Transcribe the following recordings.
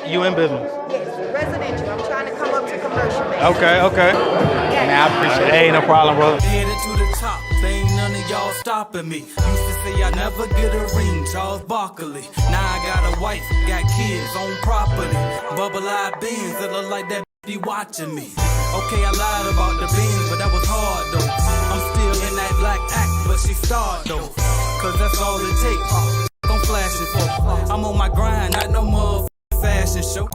You in business? Yes, residential. I'm trying to come up to commercial. Okay. Man, I appreciate it. Hey, no problem, brother. Headed to the top, there ain't none of y'all stopping me. Used to say I never get a ring, Charles Barkley. Now I got a wife, got kids on property. Bubble-eyed beans that look like that be watching me. Okay, I lied about the beans, but that was hard though. I'm still in that black act, but she starred though. Cause that's all it takes. I'm flashing for. I'm on my grind, not no motherfucking fashion show.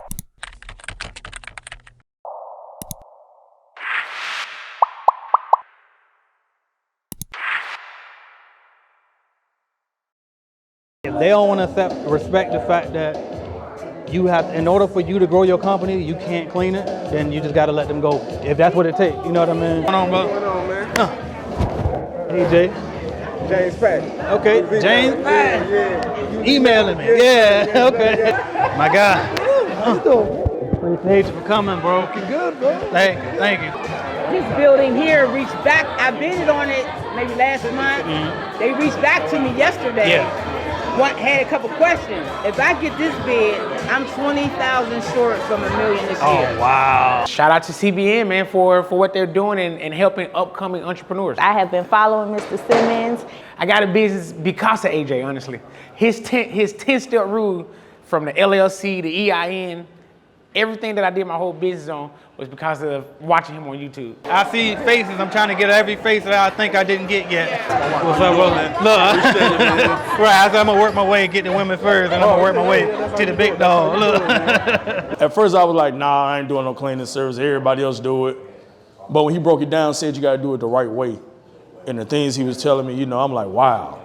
If they don't want to respect the fact that you have, in order for you to grow your company, you can't clean it, then you just got to let them go. If that's what it takes, you know what I mean? What's going on, bro? What's going on, man? Hey, Jay. James Patton. Okay, James Patton. Yeah. Emailing me. Yeah, okay. My guy. Appreciate you for coming, bro. Looking good, bro. Thank you. This building here reached back. I bidded on it maybe last month. Mm-hmm. They reached back to me yesterday. Yeah. Had a couple questions. If I get this bid, I'm 20,000 short from $1 million this year. Oh, wow. Shout out to CBN, man, for what they're doing and helping upcoming entrepreneurs. I have been following Mr. Simmons. I got a business because of AJ, honestly. His 10-step rule from the LLC, the EIN, everything that I did my whole business on was because of watching him on YouTube. I see faces. I'm trying to get every face that I think I didn't get yet. What's up, bro? Look, right, I said I'm going to work my way and get the women first, and I'm going to work my way to the big dog. Look. At first I was like, nah, I ain't doing no cleaning service. Everybody else do it. But when he broke it down, said you got to do it the right way. And the things he was telling me, I'm like, wow.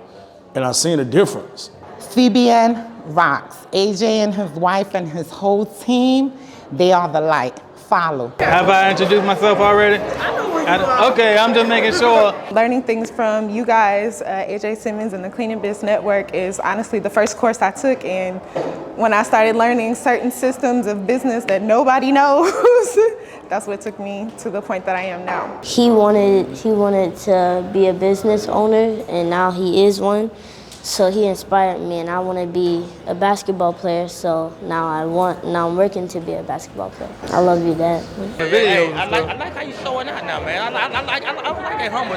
And I seen a difference. CBN rocks. AJ and his wife and his whole team, they are the light. Follow. Have I introduced myself already? I know where you are. Okay, I'm just making sure. Learning things from you guys, AJ Simmons and the Cleaning Biz Network is honestly the first course I took, and when I started learning certain systems of business that nobody knows, that's what took me to the point that I am now. He wanted to be a business owner, and now he is one. So he inspired me, and I want to be a basketball player. So now I'm working to be a basketball player. I love you, Dad. Hey, I like how you showing out now, man. I like that humble.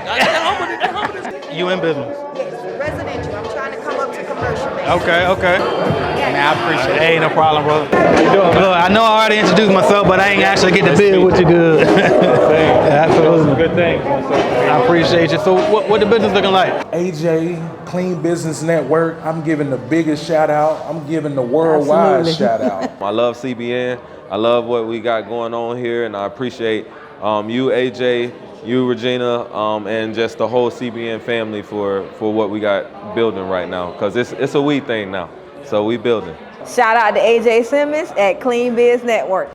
You in business? Yes, residential. I'm trying to come up to commercial. Okay. Man, I appreciate it. Hey, no problem, brother. Look, I know I already introduced myself, but I ain't actually get the bid with you good. Yeah, absolutely. Good thing. I appreciate you. So what the business looking like? AJ, Clean Business Network. I'm giving the biggest shout out. I'm giving the worldwide shout out. I love CBN. I love what we got going on here, and I appreciate you, AJ, you, Regina, and just the whole CBN family for what we got building right now. Because it's a we thing now, so we building. Shout out to AJ Simmons at Clean Biz Network.